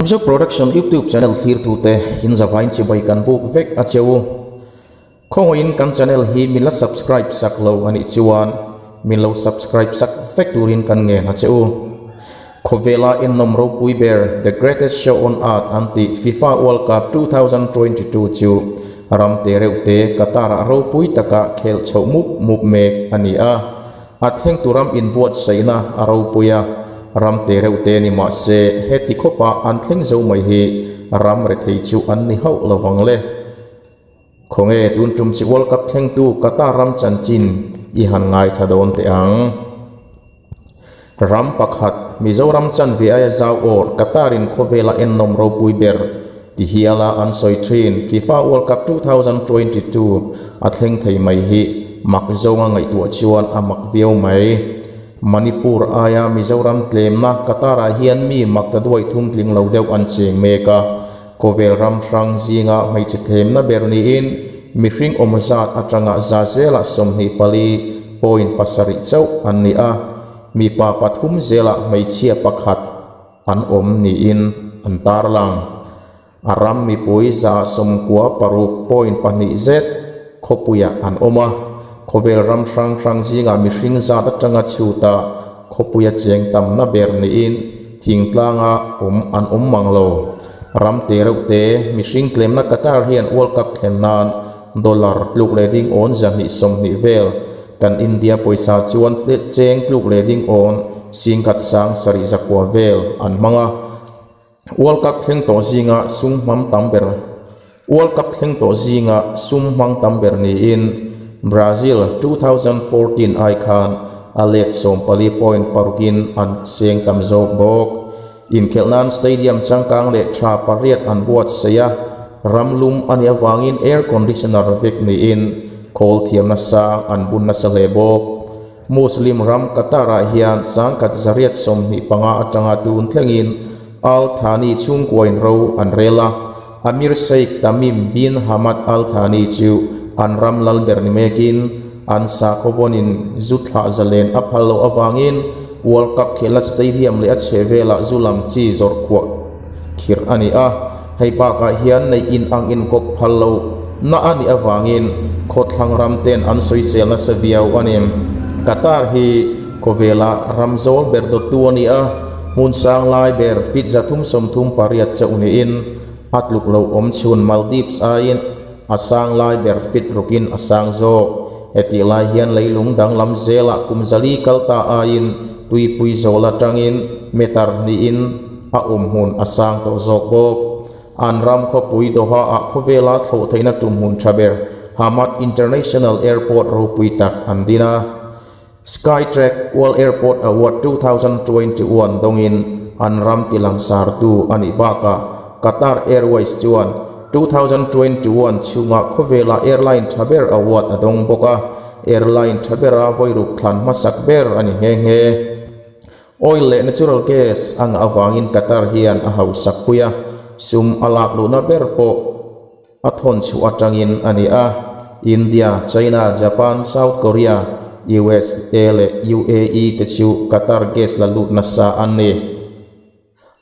Kumso Production YouTube channel thir tu te hin zavain chi bai kan buk vek a cheu khongoin kan channel hi mila subscribe sak lo ani chuan milo subscribe sak vek turin kan nge na cheu khovela in nomro pui ber the greatest show on earth anti FIFA World Cup 2022 chu ram te reute katara ro pui taka khel chho mup me ani a atheng turam in buat seina aro puya ram te reute ni ma se heti khopa an thleng zo mai hi ram re thei chu an ni hau lawang le khonge tun tum chi World Cup thleng tu kata ram chan chin i han ngai thadon te ang ram pakhat mizoram chan vi aya zaw or katarin khovela en nomro pui ber ti hiala an soi thin FIFA World Cup 2022 athleng thei mai hi mak zonga ngai tu chuan amak viau mai Manipur aya Mizoram tlemna katara hian mi makta duai thum tling lo deuh an cheng meka kovel ram rang zinga mai che tlemna berni in mi hring omzat atanga zazela somni pali point pasari chau an ni a mi pa pathum zela mai chia pakhat an om ni in an tar lang aram mi pui za som kwa paru point pani zet khopuya an oma kovel ram rang zinga mi hring zat atanga chuta khopuya cheng tam na ber ni in thingtlanga an manglo ram te reute mi hring klem na Qatar hian World Cup thlennan dollar tluk leding on jani somni vel kan India poisa chuan cheng tluk leding on singkat sang sari zakwa vel an manga World Cup thleng to zinga sung mam tamber World Cup thleng to zinga sum mang tamber ni in Brazil 2014 icon Alex Sompali point parukin an seng tamzo bok in Kelnan Stadium changkang le tra pariat an buat saya ramlum ania wangin air conditioner vek ni in kol thiam na sa an bun na sa lebok Muslim ram katara hian sangkat zariat somni panga atanga tun thlengin Al Thani chung koin ro an rela Amir Sheikh Tamim bin Hamad Al Thani chu an ram lal berni mekin an sa kovonin zutha zalen apalo awangin World Cup khela stadium le achevela zulam chi zor kwa khir ani a heipa ka hian nei in ang in kok phallo na ani awangin khothlang ram ten an soi sel na saviau anim Qatar hi kovela ramzol berdo tuani a mun sang lai ber fit zathum somthum pariat chauni in atluk lo om chun Maldives ain asang lai ber fit rukin asang zo eti lai hian leilung dang lam zela kumzali kalta ain tui pui zola tangin metar ni in a hun asang to zokbok an ram kho pui doha a khovela tho theina tummun thaber Hamad International Airport ro pui tak andina Skytrack World Airport Award 2021 dongin an ram tilang sar tu ani baka Qatar Airways chuan 2021 chunga khovela airline thaber award adong boka airline thabera voiruk thlan masak ber ani nge oil le natural gas ang awangin Qatar hian a hausak puya sum alak luna ber po athon chu atangin ani a India China Japan South Korea USA le UAE te chu Qatar gas la lut na sa ani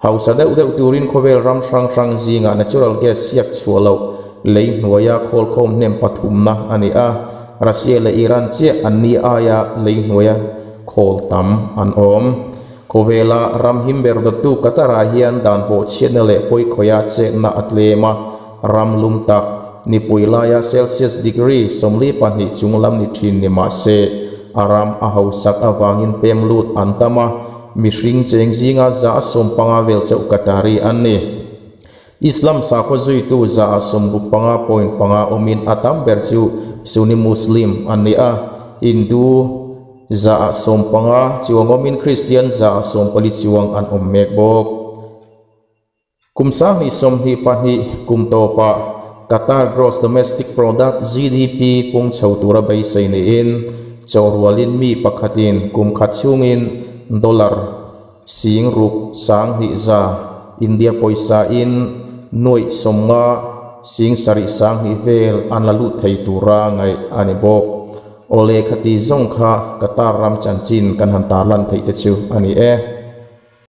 hausa deuh turin khovel ram rang zinga natural gas siak chualo lei hnuaya khol khom nem pathum na ani a Russia le Iran che anni aya lei hnuaya khol tam an om khovela ram himber do tu Qatara hian dan po chenele poi khoya che na atlema ram lum tak ni puilaya Celsius degree somli pani chunglam ni thin ni ma se aram a hausak awangin pemlut antama mi hring cheng zinga za som panga vel chau Qatari anni Islam sa kho zui tu za som bu panga point panga omin atam ber chu Sunni Muslim anni a Hindu za som panga chuang omin Christian za som pali chuang an mek bok kumsa ni som hi pani kum to pa Qatar gross domestic product GDP pung chho tura bai sei ni in chorwalin mi pakhatin kum khachungin dollar sing ruk sang hi za India poisa in noi somnga sing sari sang hi vel an lalu thei tura ngai ani bok ole khati zong kha Qatar ram chanchin kan han tar lan thei te chu ani